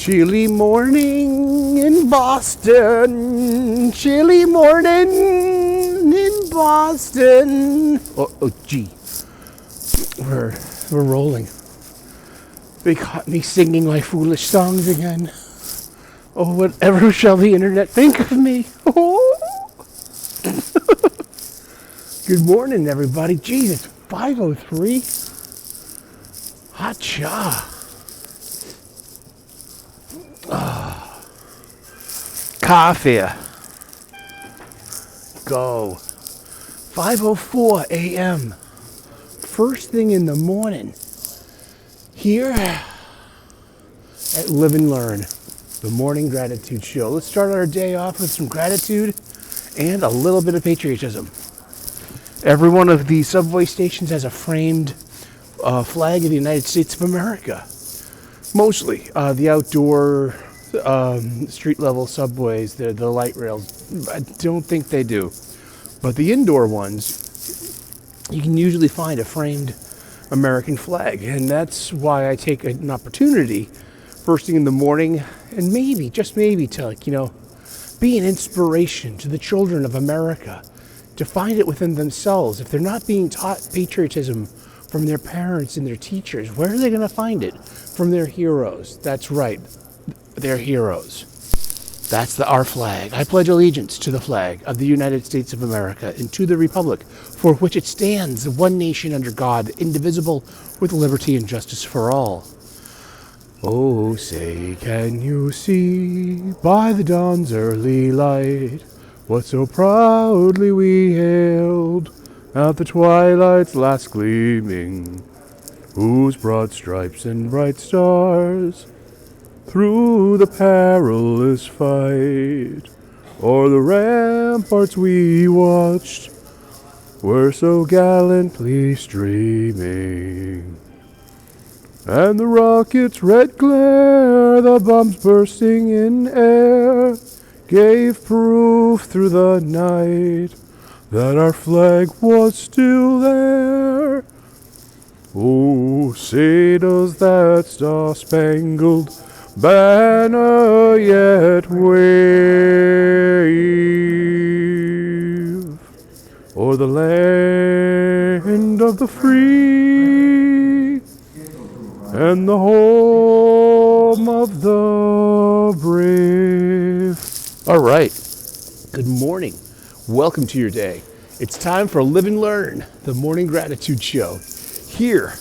Chilly morning in Boston. Chilly morning in Boston. Oh, gee. We're rolling. They caught me singing my foolish songs again. Oh, whatever shall the internet think of me? Oh. Good morning, everybody. Geez, it's 5:03. Hot cha. Coffee. Go. 5:04 a.m. First thing in the morning. Here at Live and Learn, the morning gratitude show. Let's start our day off with some gratitude and a little bit of patriotism. Every one of these subway stations has a framed flag of the United States of America. Mostly the outdoor street level subways, the light rails, I don't think they do. But the indoor ones, you can usually find a framed American flag. And that's why I take an opportunity first thing in the morning and maybe, just maybe, to, be an inspiration to the children of America to find it within themselves. If they're not being taught patriotism from their parents and their teachers, where are they going to find it? From their heroes. That's right. They're heroes. That's our flag. I pledge allegiance to the flag of the United States of America and to the republic for which it stands, one nation under God, indivisible, with liberty and justice for all. Oh, say, can you see by the dawn's early light what so proudly we hailed at the twilight's last gleaming, whose broad stripes and bright stars through the perilous fight o'er the ramparts we watched were so gallantly streaming. And the rocket's red glare, the bombs bursting in air, gave proof through the night that our flag was still there. Oh, say does that star-spangled banner yet wave o'er the land of the free and the home of the brave. All right. Good morning. Welcome to your day. It's time for Live and Learn, the morning gratitude show. Here,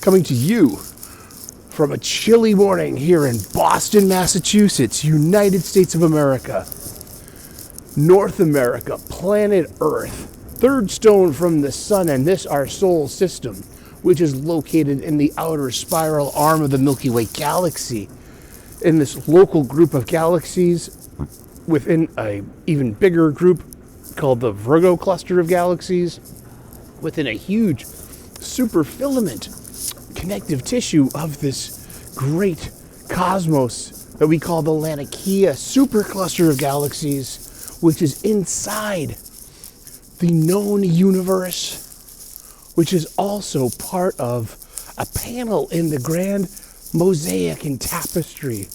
coming to you from a chilly morning here in Boston, Massachusetts, United States of America, North America, planet Earth, third stone from the sun, and this our solar system, which is located in the outer spiral arm of the Milky Way galaxy. In this local group of galaxies, within a even bigger group called the Virgo cluster of galaxies, within a huge superfilament connective tissue of this great cosmos that we call the Laniakea supercluster of galaxies, which is inside the known universe, which is also part of a panel in the grand mosaic and tapestry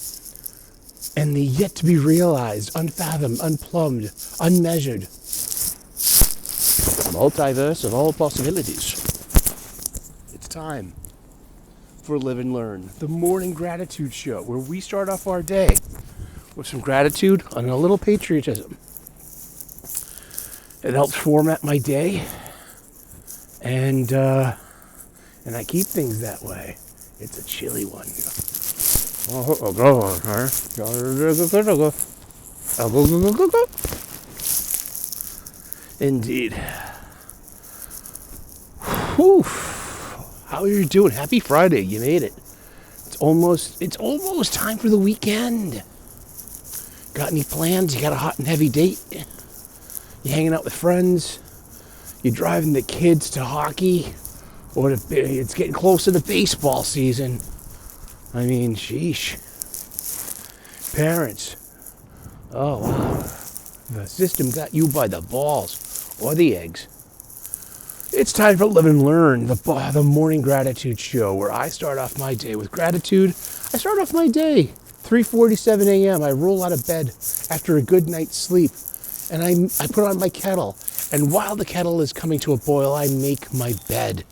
and the yet to be realized, unfathomed, unplumbed, unmeasured multiverse of all possibilities. It's time for Live and Learn, the morning gratitude show, where we start off our day with some gratitude and a little patriotism. It helps format my day, and I keep things that way. It's a chilly one. Indeed. Whew. How are you doing? Happy Friday. You made it. It's almost time for the weekend. Got any plans? You got a hot and heavy date? You hanging out with friends? You driving the kids to hockey? Or it's getting close to the baseball season. I mean, sheesh. Parents. Oh, wow. The system got you by the balls. Or the eggs. It's time for Live and Learn, the morning gratitude show, where I start off my day with gratitude. I start off my day 3:47 a.m. I roll out of bed after a good night's sleep, and I put on my kettle. And while the kettle is coming to a boil, I make my bed.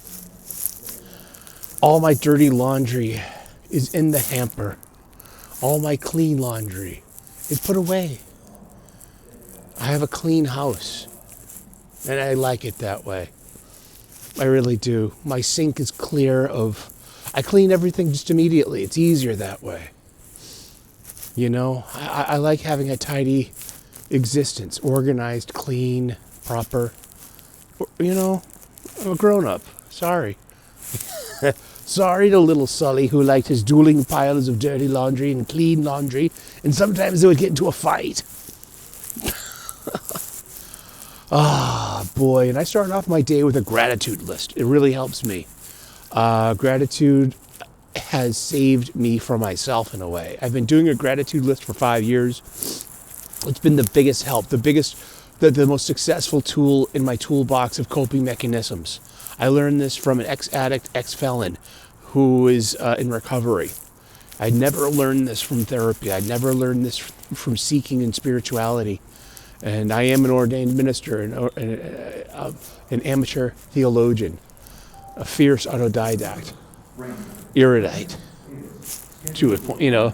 All my dirty laundry is in the hamper. All my clean laundry is put away. I have a clean house, and I like it that way. I really do. My sink is clear of... I clean everything just immediately. It's easier that way. You know, I like having a tidy existence, organized, clean, proper. You know, I'm a grown-up. Sorry. Sorry to little Sully, who liked his dueling piles of dirty laundry and clean laundry, and sometimes they would get into a fight. Ah, boy. And I started off my day with a gratitude list. It really helps me. Gratitude has saved me from myself in a way. I've been doing a gratitude list for 5 years. It's been the biggest help, the most successful tool in my toolbox of coping mechanisms. I learned this from an ex-addict, ex-felon who is in recovery. I never learned this from therapy. I never learned this from seeking in spirituality. And I am an ordained minister, an amateur theologian, a fierce autodidact, erudite, to a point, you know.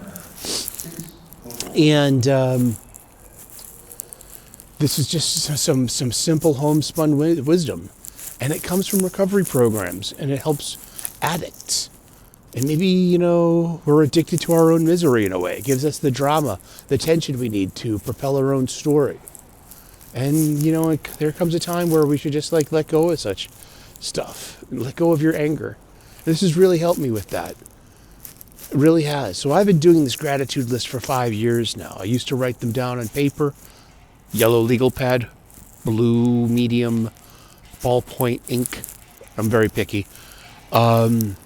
And this is just some simple homespun wisdom. And it comes from recovery programs, and it helps addicts. And maybe, you know, we're addicted to our own misery in a way. It gives us the drama, the tension we need to propel our own story. And, you know, there comes a time where we should just, like, let go of such stuff. Let go of your anger. This has really helped me with that. It really has. So I've been doing this gratitude list for 5 years now. I used to write them down on paper, yellow legal pad, blue medium ballpoint ink. I'm very picky. And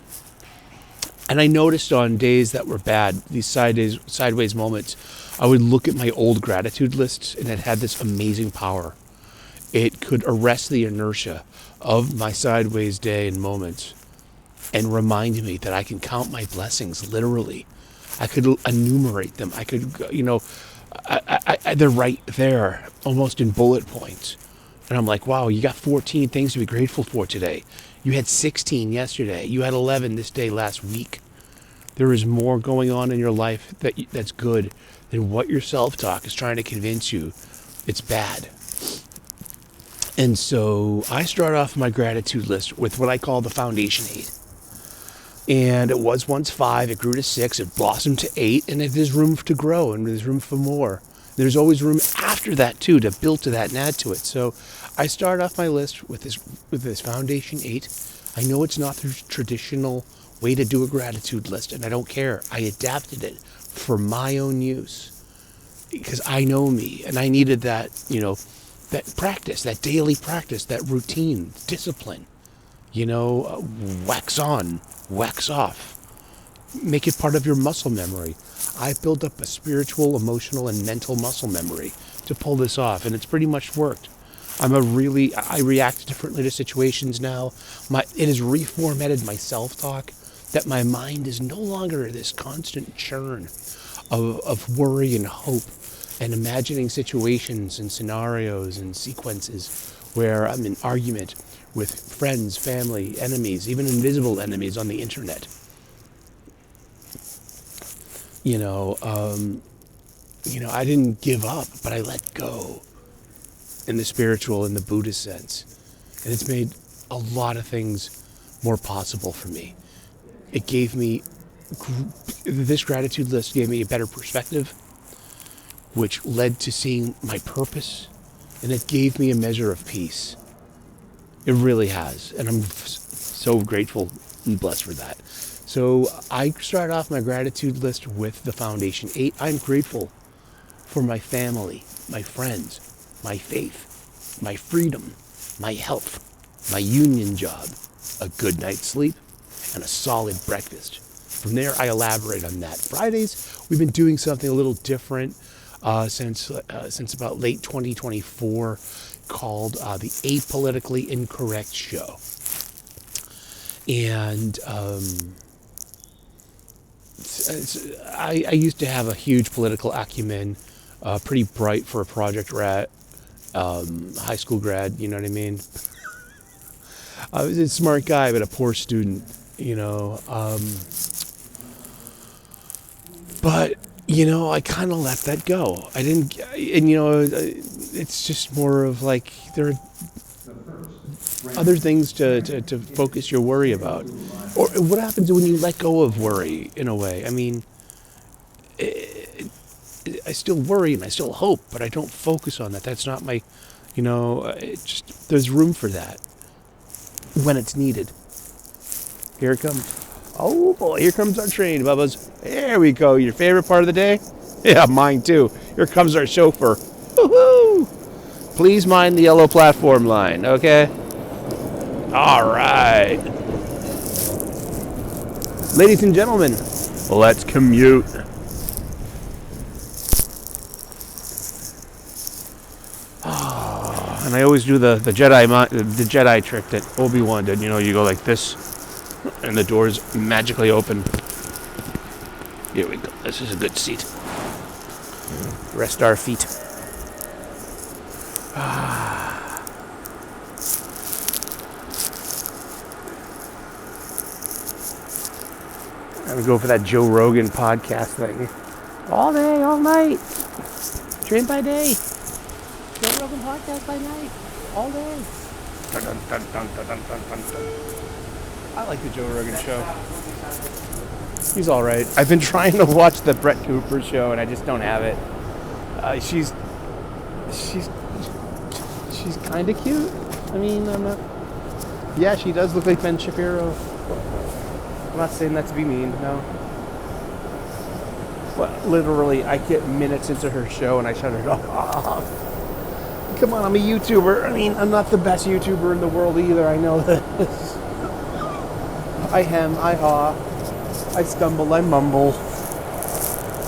I noticed on days that were bad, these sideways moments, I would look at my old gratitude lists, and it had this amazing power. It could arrest the inertia of my sideways day and moments and remind me that I can count my blessings literally. I could enumerate them. I could, you know, they're right there, almost in bullet points. And I'm like, wow, you got 14 things to be grateful for today. You had 16 yesterday. You had 11 this day last week. There is more going on in your life that's good than what your self-talk is trying to convince you it's bad. And so I start off my gratitude list with what I call the foundation 8. And it was once 5, it grew to 6, it blossomed to 8, and there's room to grow, and there's room for more. There's always room after that too to build to that and add to it. So I start off my list with this foundation 8. I know it's not the traditional way to do a gratitude list, and I don't care. I adapted it for my own use because I know me, and I needed that, you know, that practice, that daily practice, that routine, discipline. You know, wax on, wax off. Make it part of your muscle memory. I've built up a spiritual, emotional, and mental muscle memory to pull this off, and it's pretty much worked. I react differently to situations now. It has reformatted my self-talk, that my mind is no longer this constant churn of worry and hope and imagining situations and scenarios and sequences where I'm in argument with friends, family, enemies, even invisible enemies on the internet. I didn't give up, but I let go in the spiritual and the Buddhist sense. And it's made a lot of things more possible for me. It gave me, this gratitude list gave me a better perspective, which led to seeing my purpose, and it gave me a measure of peace. It really has, and I'm so grateful and blessed for that. So I start off my gratitude list with the foundation 8. I'm grateful for my family, my friends, my faith, my freedom, my health, my union job, a good night's sleep, and a solid breakfast. From there, I elaborate on that. Fridays, we've been doing something a little different since about late 2024 called the Apolitically Incorrect Show. And I used to have a huge political acumen, pretty bright for a project rat, high school grad, you know what I mean? I was a smart guy, but a poor student, you know. But, you know, I kind of let that go. I didn't, and, you know, it's just more of like, there are other things to focus your worry about. Or what happens when you let go of worry, in a way? I mean, I still worry and I still hope, but I don't focus on that. That's not my, you know, it just, there's room for that when it's needed. Here it comes. Oh boy, here comes our train, Bubba's. There we go. Your favorite part of the day? Yeah, mine too. Here comes our chauffeur. Woohoo! Please mind the yellow platform line, okay? All right. Ladies and gentlemen, let's commute. Oh, and I always do the Jedi trick that Obi-Wan did. You know, you go like this, and the doors magically open. Here we go. This is a good seat. Rest our feet. I'm going to go for that Joe Rogan podcast thing. All day, all night. Train by day. Joe Rogan podcast by night. All day. Dun, dun, dun, dun, dun, dun, dun, dun. I like the Joe Rogan show. He's all right. I've been trying to watch the Brett Cooper show, and I just don't have it. She's kind of cute. I mean, I'm not... Yeah, she does look like Ben Shapiro. I'm not saying that to be mean, no. But literally, I get minutes into her show, and I shut it off. Come on, I'm a YouTuber. I mean, I'm not the best YouTuber in the world either. I know this. I hem, I haw, I stumble, I mumble.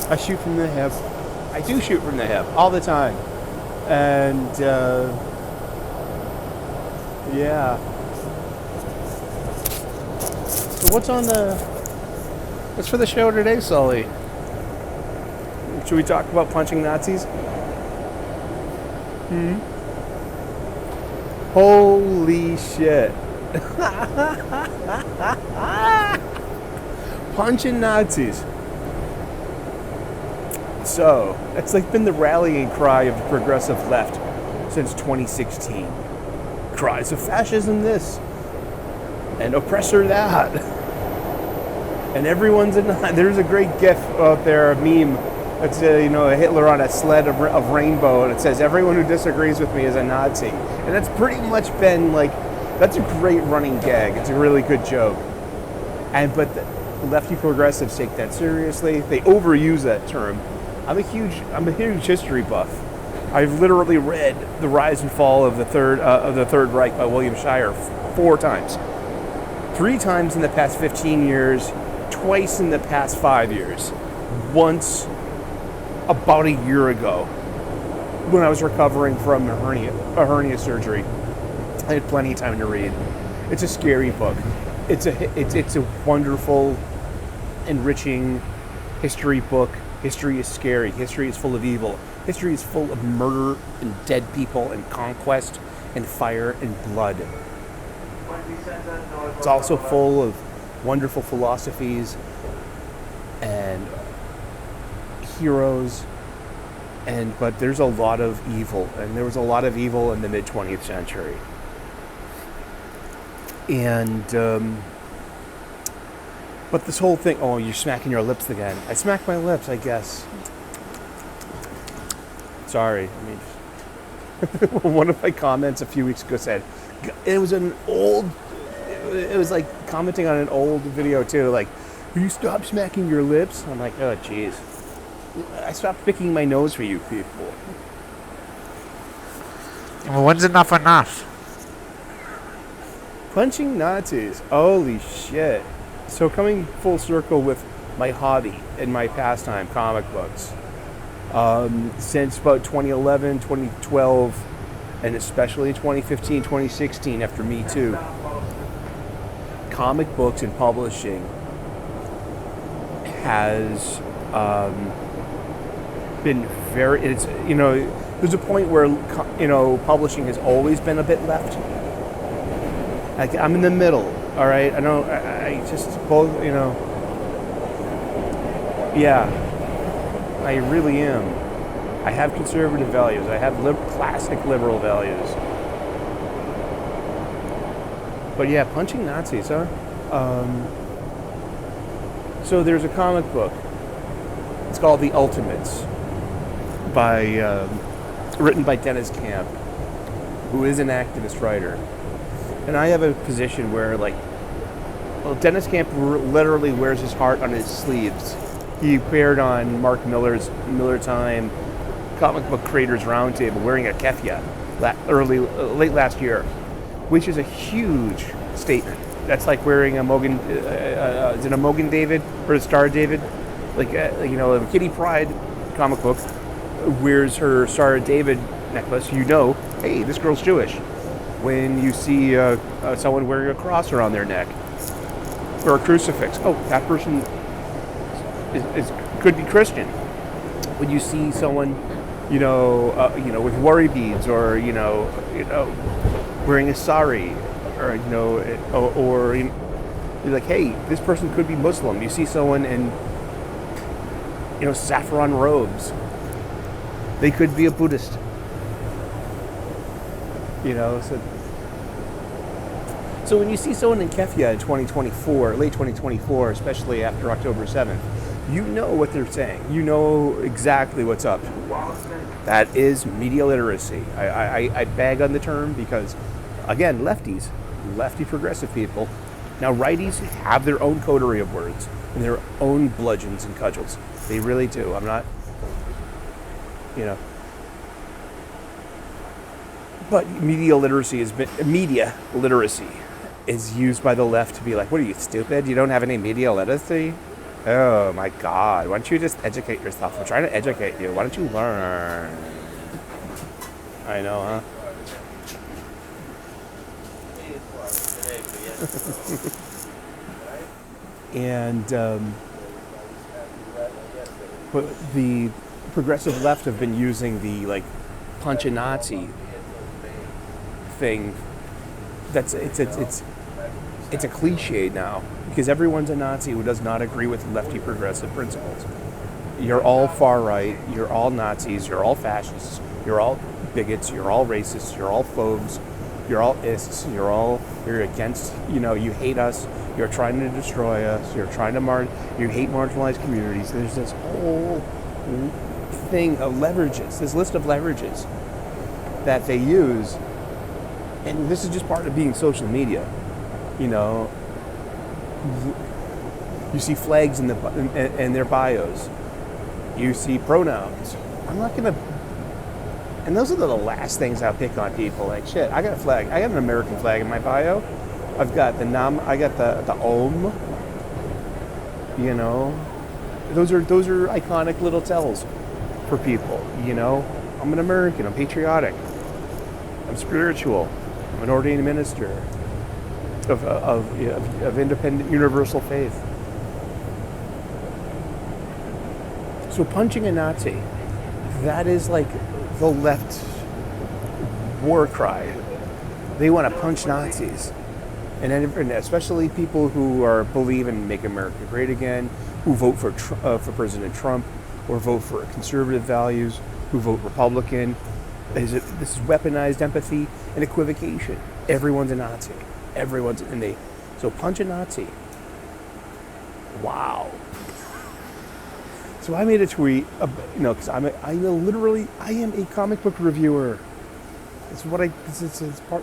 I shoot from the hip. I do shoot from the hip all the time. And, yeah. So what's for the show today, Sully? Should we talk about punching Nazis? Holy shit. Punching Nazis. So, it's like been the rallying cry of the progressive left since 2016. Cries of fascism this, and oppressor that. And everyone's in. There's a great GIF out there, a meme. It's a Hitler on a sled of rainbow, and it says, "Everyone who disagrees with me is a Nazi." And that's pretty much been like, that's a great running gag. It's a really good joke. But the lefty progressives take that seriously. They overuse that term. I'm a huge history buff. I've literally read The Rise and Fall of the Third Reich by William Shirer 4 times. 3 times in the past 15 years, twice in the past 5 years. Once about a year ago, when I was recovering from a hernia surgery. I had plenty of time to read. It's a scary book. It's a wonderful, enriching history book. History is scary. History is full of evil. History is full of murder and dead people and conquest and fire and blood. It's also full of wonderful philosophies and heroes, but there's a lot of evil, and there was a lot of evil in the mid-20th century. And but this whole thing, oh, you're smacking your lips again. I smacked my lips, I guess. Sorry. I mean, one of my comments a few weeks ago said, it was like commenting on an old video too, like, will you stop smacking your lips? I'm like, oh, jeez. I stopped picking my nose for you people. Well, when's enough? Punching Nazis. Holy shit. So coming full circle with my hobby and my pastime, comic books. Since about 2011, 2012, and especially 2015, 2016 after Me Too, comic books and publishing has been very, there's a point where, publishing has always been a bit left. Like, I'm in the middle, all right? I just both, yeah, I really am. I have conservative values. I have classic liberal values. But yeah, punching Nazis, huh? So there's a comic book. It's called The Ultimates, written by Dennis Camp, who is an activist writer. And I have a position where, Dennis Camp literally wears his heart on his sleeves. He appeared on Mark Miller's Miller Time Comic Book Creators Roundtable wearing a keffiyeh late last year, which is a huge statement. That's like wearing a Mogan, is it a Mogan David or a Star David? A Kitty Pryde comic book wears her Star David necklace, hey, this girl's Jewish. When you see someone wearing a cross around their neck or a crucifix, oh, that person could be Christian. When you see someone, with worry beads or wearing a sari, or you're like, hey, this person could be Muslim. You see someone in saffron robes, they could be a Buddhist. So when you see someone in keffiyeh in 2024, late 2024, especially after October 7th, you know what they're saying. You know exactly what's up. That is media literacy. I bag on the term because, again, lefty progressive people. Now, righties have their own coterie of words and their own bludgeons and cudgels. They really do. I'm not, But media literacy is used by the left to be like, what are you, stupid? You don't have any media literacy? Oh my God, why don't you just educate yourself? I'm trying to educate you. Why don't you learn? I know, huh? And but the progressive left have been using the punch a Nazi thing. It's a cliche now because everyone's a Nazi who does not agree with lefty progressive principles. You're all far right. You're all Nazis. You're all fascists. You're all bigots. You're all racists. You're all phobes. You're all ists. You're against. You hate us. You're trying to destroy us. You're trying to you hate marginalized communities. There's this whole thing of leverages. This list of leverages that they use. And this is just part of being social media, You see flags in their bios. You see pronouns. I'm not gonna. And those are the last things I'll pick on people. Like, shit, I got a flag. I got an American flag in my bio. I've got I got the Om. Those are iconic little tells for people. I'm an American. I'm patriotic. I'm spiritual. I'm an ordained minister of independent universal faith. So punching a Nazi, that is like the left war cry. They want to punch Nazis. And especially people who believe in Make America Great Again, who vote for President Trump, or vote for conservative values, who vote Republican. This is weaponized empathy and equivocation. Everyone's a Nazi. So punch a Nazi. Wow. So I made a tweet, because I am a comic book reviewer. It's part.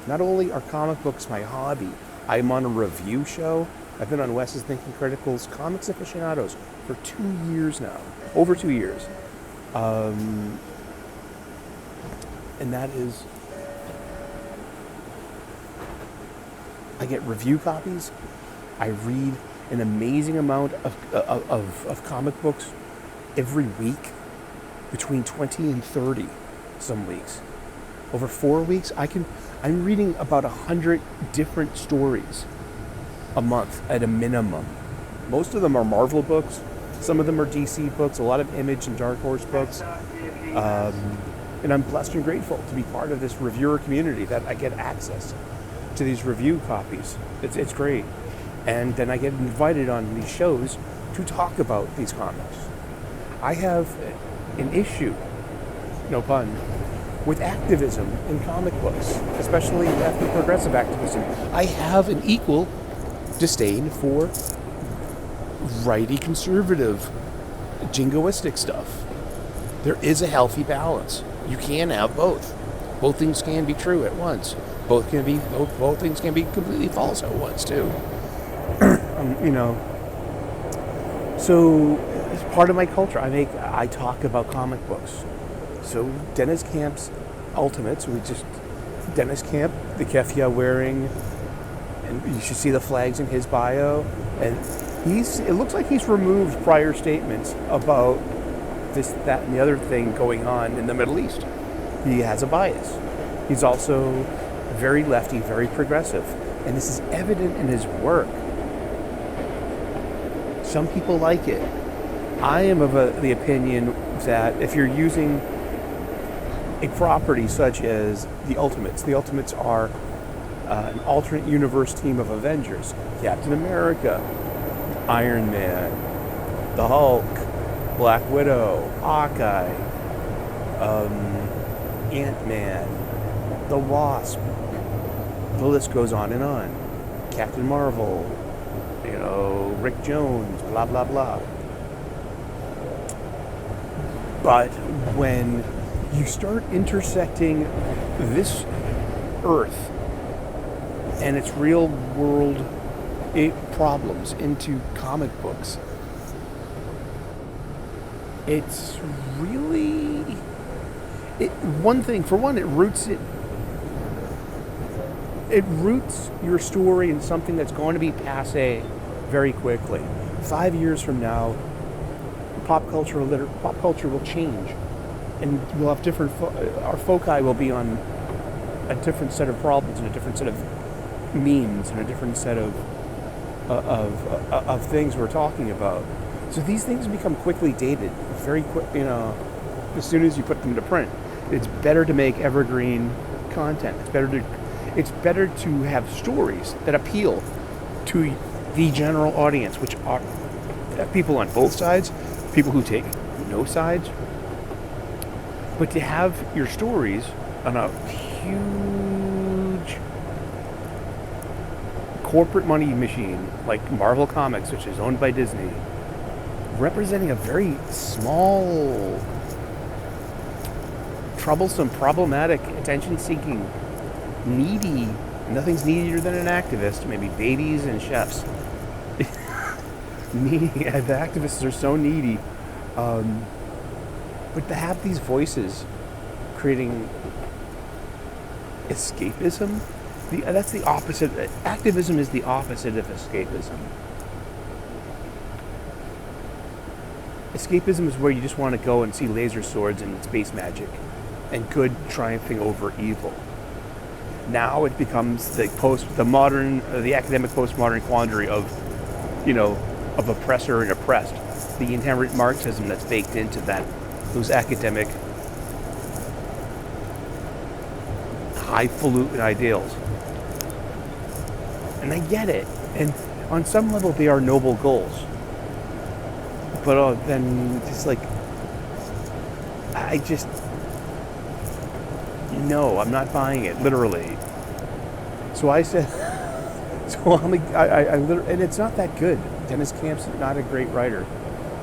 Not only are comic books my hobby, I'm on a review show. I've been on Wes's Thinking Critical's Comics Aficionados for 2 years now, over 2 years. And that is, I get review copies. I read an amazing amount of comic books every week, between 20 and 30 some weeks. Over 4 weeks, I'm reading about 100 different stories a month at a minimum. Most of them are Marvel books. Some of them are DC books. A lot of Image and Dark Horse books. And I'm blessed and grateful to be part of this reviewer community that I get access to these review copies. It's great. And then I get invited on these shows to talk about these comics. I have an issue, no pun, with activism in comic books, especially ethnic progressive activism. I have an equal disdain for righty conservative jingoistic stuff. There is a healthy balance. You can have both. Both things can be true at once. Both things can be completely false at once too. So as part of my culture, I talk about comic books. So Dennis Camp's Ultimates, Dennis Camp, the keffiyeh wearing, and you should see the flags in his bio. And it looks like he's removed prior statements about this, that, and the other thing going on in the Middle East. He has a bias. He's also very lefty, very progressive. And this is evident in his work. Some people like it. I am of the opinion that if you're using a property such as the Ultimates are an alternate universe team of Avengers. Captain America, Iron Man, the Hulk, Black Widow, Hawkeye, Ant-Man, the Wasp. The list goes on and on. Captain Marvel, Rick Jones, blah, blah, blah. But when you start intersecting this Earth and its real world problems into comic books, it's really it roots your story in something that's going to be passé very quickly. 5 years from now, pop culture will change, and we'll have different. Our foci will be on a different set of problems and a different set of memes and a different set of things we're talking about. So these things become quickly dated, very quick. As soon as you put them to print, it's better to make evergreen content. It's better to have stories that appeal to the general audience, which are people on both sides, people who take no sides. But to have your stories on a huge corporate money machine like Marvel Comics, which is owned by Disney, representing a very small, troublesome, problematic, attention-seeking, needy, nothing's needier than an activist, maybe babies and chefs. The activists are so needy. But to have these voices creating escapism, that's the opposite. Activism is the opposite of escapism. Escapism is where you just want to go and see laser swords and space magic and good triumphing over evil. Now it becomes the academic postmodern quandary of oppressor and oppressed. The inherent Marxism that's baked into those academic highfalutin ideals. And I get it. And on some level they are noble goals. But then it's like, no, I'm not buying it, literally. So I said, and it's not that good. Dennis Camp's not a great writer.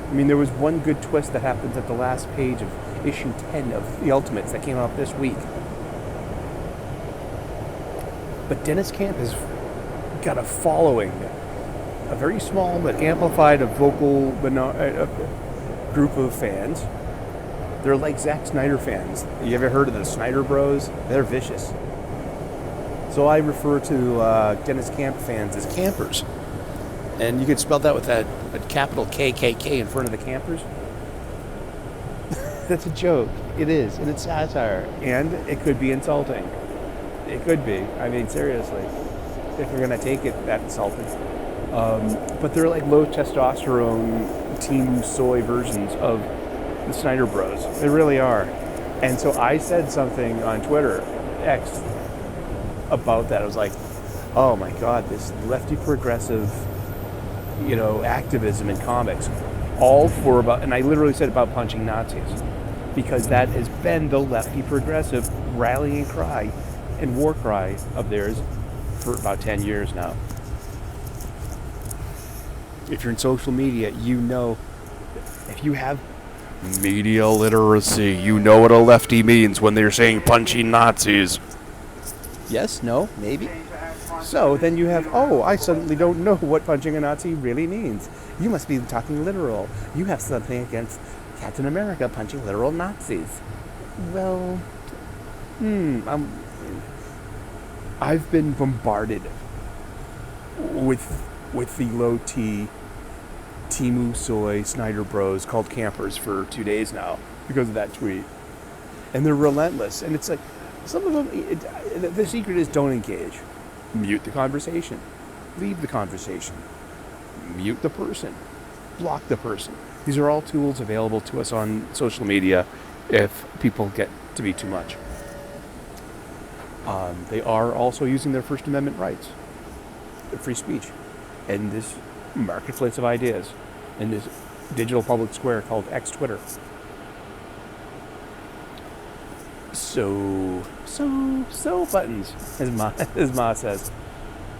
I mean, there was one good twist that happens at the last page of issue 10 of The Ultimates that came out this week. But Dennis Camp has got a following, a very small but amplified, vocal group of fans. They're like Zack Snyder fans. You ever heard of the Snyder Bros? They're vicious. So I refer to Dennis Camp fans as campers. And you could spell that with a capital KKK in front of the campers. That's a joke. It is. And it's satire. And it could be insulting. It could be. I mean, seriously. If you're going to take it that insulting. But they're like low testosterone Team Soy versions of the Snyder Bros. They really are. And so I said something on Twitter, X, about that. I was like, oh my God, this lefty progressive, activism in comics, all for about, and I literally said about punching Nazis, because that has been the lefty progressive rallying cry and war cry of theirs for about 10 years now. If you're in social media, if you have media literacy, you know what a lefty means when they're saying punching Nazis. Yes, no, maybe. So then you have, I suddenly don't know what punching a Nazi really means. You must be talking literal. You have something against Captain America punching literal Nazis. Well, I've been bombarded with the low T Timu Soy Snyder Bros called campers for 2 days now because of that tweet. And they're relentless. And it's like, some of them, the secret is don't engage. Mute the conversation. Leave the conversation. Mute the person. Block the person. These are all tools available to us on social media if people get to be too much. They are also using their First Amendment rights, free speech, in this marketplace of ideas, in this digital public square called X Twitter. So buttons, as Ma says.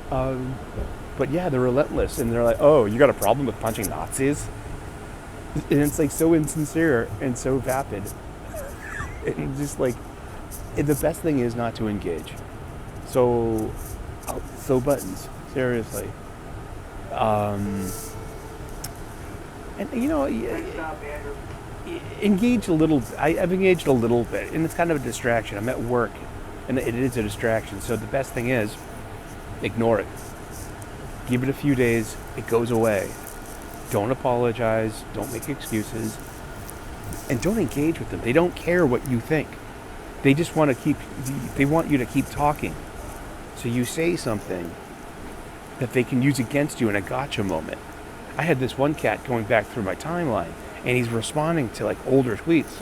But yeah, they're relentless, and they're like, oh, you got a problem with punching Nazis? And it's like so insincere and so vapid. And just like, the best thing is not to engage. So buttons, seriously. Engage a little. I've engaged a little bit, and it's kind of a distraction. I'm at work, and it is a distraction. So the best thing is, ignore it. Give it a few days. It goes away. Don't apologize. Don't make excuses. And don't engage with them. They don't care what you think. They just want you to keep talking. So you say something that they can use against you in a gotcha moment. I had this one cat going back through my timeline, and he's responding to like older tweets,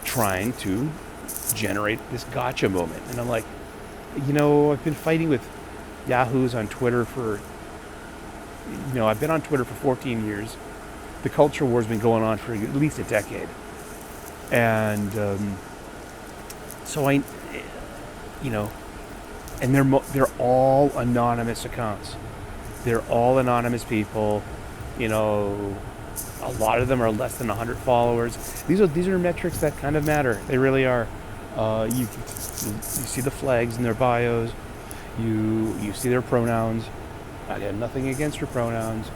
trying to generate this gotcha moment. And I'm like, I've been fighting with yahoos on Twitter I've been on Twitter for 14 years. The culture war's been going on for at least a decade. And so and they're all anonymous accounts. They're all anonymous people. A lot of them are less than 100 followers. These are metrics that kind of matter. They really are. You see the flags in their bios. You see their pronouns. I have nothing against your pronouns.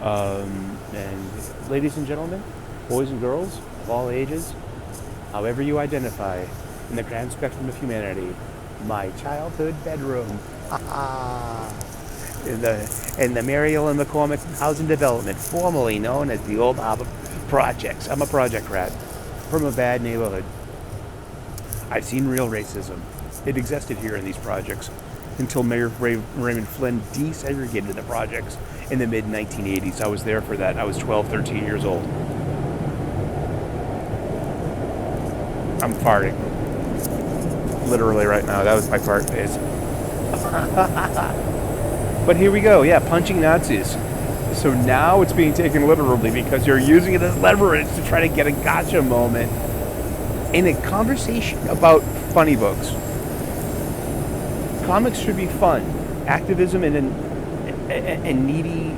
And ladies and gentlemen, boys and girls of all ages, however you identify in the grand spectrum of humanity, my childhood bedroom. In the Mary Ellen McCormick Housing Development, formerly known as the Old Harbor Projects. I'm a project rat from a bad neighborhood. I've seen real racism. It existed here in these projects until Mayor Raymond Flynn desegregated the projects in the mid-1980s. I was there for that. I was 12, 13 years old. I'm farting. Literally right now. That was my fart phase. But here we go. Yeah, punching Nazis. So now it's being taken literally because you're using it as leverage to try to get a gotcha moment in a conversation about funny books. Comics should be fun. Activism and needy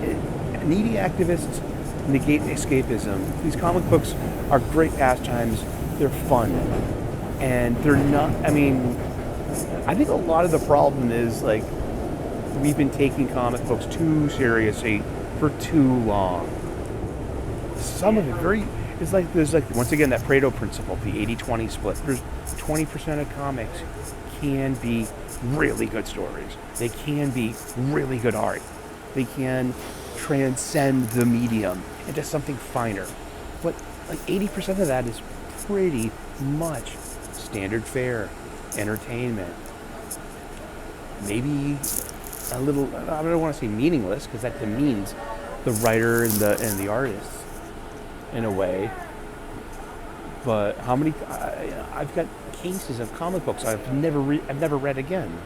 activists negate escapism. These comic books are great pastimes. They're fun. And they're not, I think a lot of the problem is like we've been taking comic books too seriously for too long. Some of it there's once again that Pareto principle, the 80-20 split. There's 20% of comics can be really good stories. They can be really good art. They can transcend the medium into something finer. But like 80% of that is pretty much standard fare, entertainment. Maybe a little, I don't want to say meaningless, because that demeans the writer and the artist in a way. But how many? I've got cases of comic books I've never read again.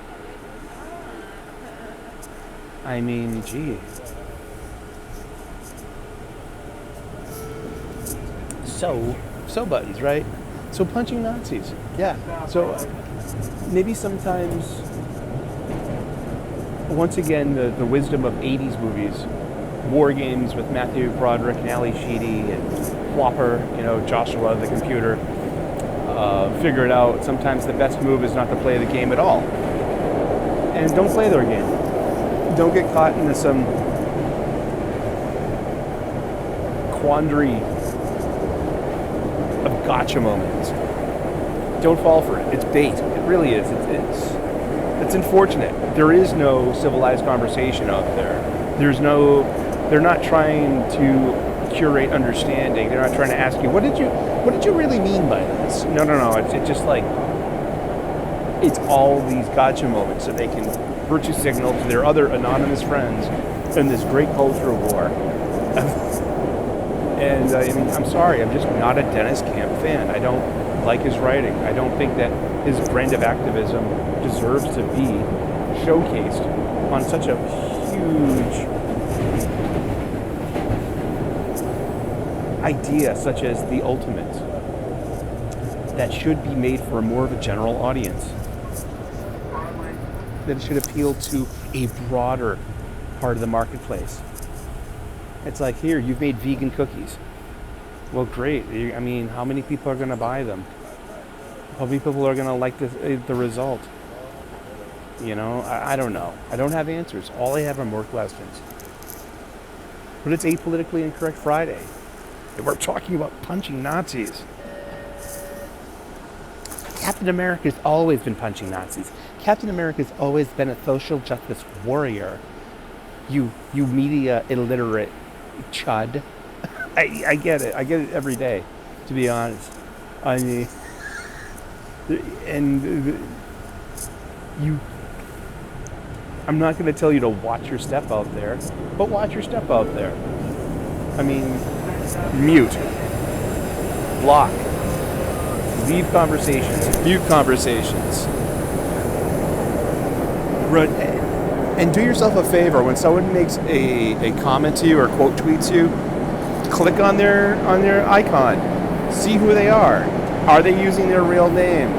I mean, gee. So buttons, right? So punching Nazis. Yeah. So maybe sometimes, once again, the wisdom of 80s movies, War Games with Matthew Broderick and Ali Sheedy and Whopper, Joshua the computer, figure it out. Sometimes the best move is not to play the game at all. And don't play their game. Don't get caught into some quandary of gotcha moments. Don't fall for it. It's bait. It really is. It's unfortunate. There is no civilized conversation out there. They're not trying to curate understanding. They're not trying to ask you, what did you really mean by this? No. It's just like, it's all these gotcha moments so they can virtue signal to their other anonymous friends in this great culture war. And I'm sorry, I'm just not a Dennis Camp fan. I don't like his writing. I don't think that his brand of activism deserves to be showcased on such a huge idea such as the ultimate that should be made for more of a general audience. That it should appeal to a broader part of the marketplace. It's like, here, you've made vegan cookies. Well, great. I mean, how many people are going to buy them? How many people are going to like the result? I don't know. I don't have answers. All I have are more questions. But it's Apolitically Incorrect Friday. And we're talking about punching Nazis. Captain America's always been punching Nazis. Captain America's always been a social justice warrior. You media illiterate chud. I get it. I get it every day, to be honest. I mean, I'm not going to tell you to watch your step out there, but watch your step out there. I mean, mute, block, leave conversations, mute conversations. And do yourself a favor, when someone makes a comment to you or quote tweets you, click on their icon. See who they are. Are they using their real name?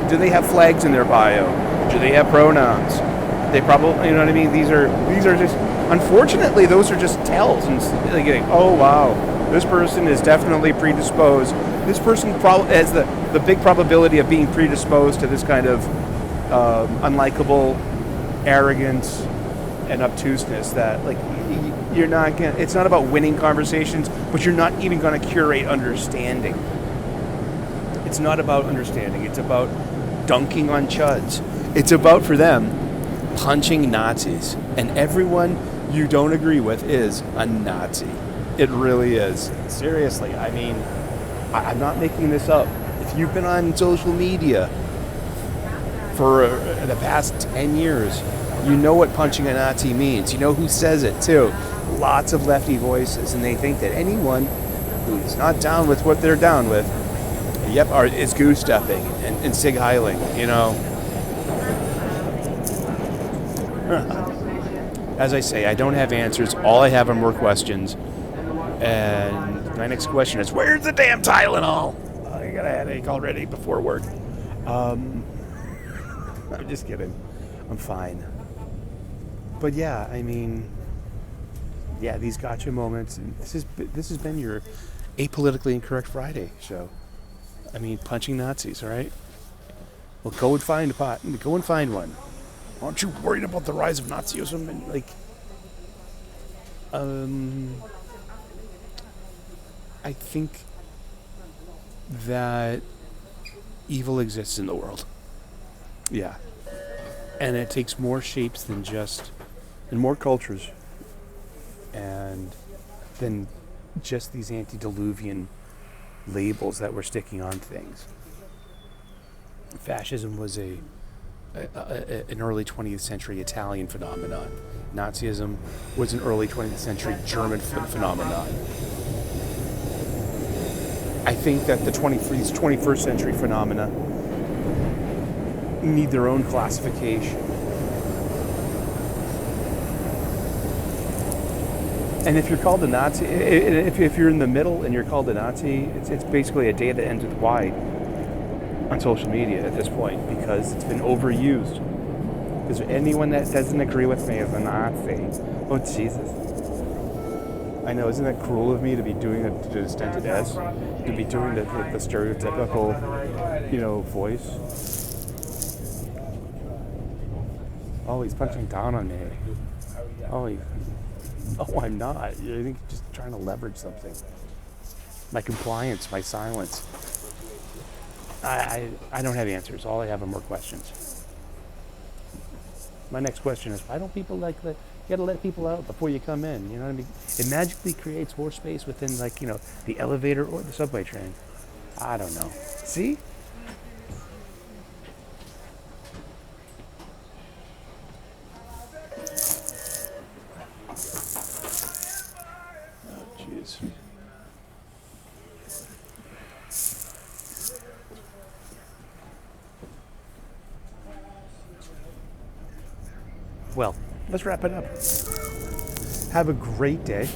Do they have flags in their bio? Do they have pronouns? They probably, you know what I mean? These are just, unfortunately, those are just tells. And like, oh wow, this person is definitely predisposed. This person has the big probability of being predisposed to this kind of unlikable arrogance and obtuseness that, like, you're not gonna, it's not about winning conversations, but you're not even going to curate understanding. It's not about understanding. It's about dunking on chuds. It's about, for them, punching Nazis. And everyone you don't agree with is a Nazi. It really is. Seriously. I mean, I'm not making this up. If you've been on social media for the past 10 years, you know what punching a Nazi means. You know who says it, too. Lots of lefty voices, and they think that anyone who's not down with what they're down with, is goose-stepping and sig heiling, As I say, I don't have answers. All I have are more questions. And my next question is, where's the damn Tylenol? I got a headache already before work. I'm just kidding. I'm fine. But yeah, I mean, these gotcha moments. This has been your Apolitically Incorrect Friday show. I mean, punching Nazis, all right? Well, go and find a pot. Go and find one. Aren't you worried about the rise of Nazism? And I think that evil exists in the world. Yeah. And it takes more shapes than just, and more cultures, and than just these antediluvian labels that we're sticking on things. Fascism was a an early 20th century Italian phenomenon. Nazism was an early 20th century German phenomenon. I think that these 21st century phenomena need their own classification. And if you're called a Nazi, if you're in the middle and you're called a Nazi, it's basically a day that ends with Y on social media at this point, because it's been overused. Because anyone that doesn't agree with me is a Nazi. Oh, Jesus. I know, isn't that cruel of me to be doing the distended S? To be doing the stereotypical, voice? Oh, he's punching down on me. Oh, I'm not. I think he's just trying to leverage something. My compliance, my silence. I don't have answers. All I have are more questions. My next question is, why don't people you gotta let people out before you come in, you know what I mean? It magically creates more space within, the elevator or the subway train. I don't know. See? Oh, jeez. Well, let's wrap it up. Have a great day.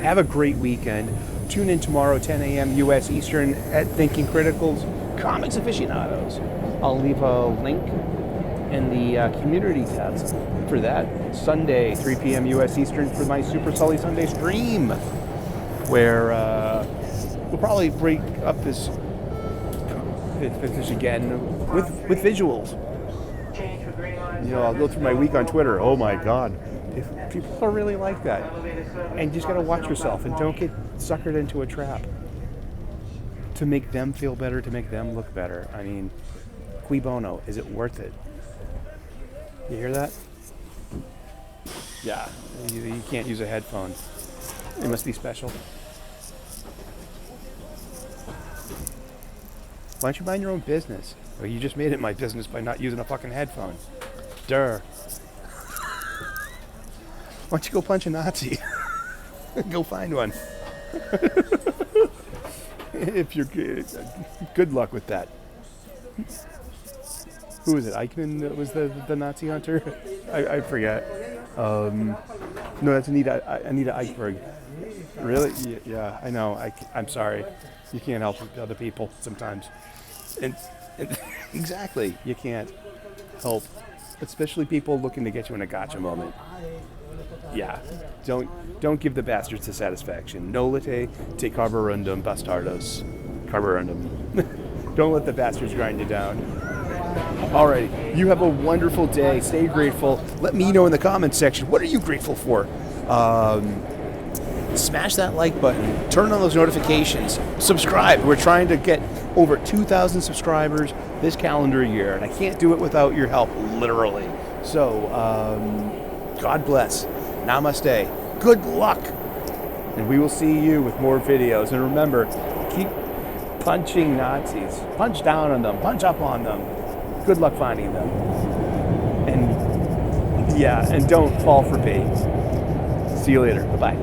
Have a great weekend. Tune in tomorrow, 10 a.m. U.S. Eastern at Thinking Critical's Comics Aficionados. I'll leave a link in the community tabs for that. Sunday, 3 p.m. U.S. Eastern for my Super Sully Sunday stream, where we'll probably break up this again with visuals. I'll go through my week on Twitter. Oh my God. If people are really like that. And you just got to watch yourself and don't get suckered into a trap. To make them feel better, to make them look better. I mean, cui bono? Is it worth it? You hear that? Yeah. You can't use a headphone. It must be special. Why don't you mind your own business? Well, you just made it my business by not using a fucking headphone. Why don't you go punch a Nazi? Go find one. If you're good luck with that. Who was it? Eichmann that was the Nazi hunter? I forget. No, that's Anita Eichberg. Really? Yeah, I know. I'm sorry. You can't help other people sometimes. And exactly, you can't help. Especially people looking to get you in a gotcha moment. Yeah, don't give the bastards the satisfaction. Nolite te carborundum bastardos. Carborundum. Don't let the bastards grind you down. Alrighty, you have a wonderful day. Stay grateful. Let me know in the comments section, what are you grateful for? Smash that like button. Turn on those notifications. Subscribe. We're trying to get over 2,000 subscribers this calendar year, and I can't do it without your help, literally. So, God bless. Namaste. Good luck. And we will see you with more videos. And remember, keep punching Nazis. Punch down on them. Punch up on them. Good luck finding them. And don't fall for bait. See you later. Bye-bye.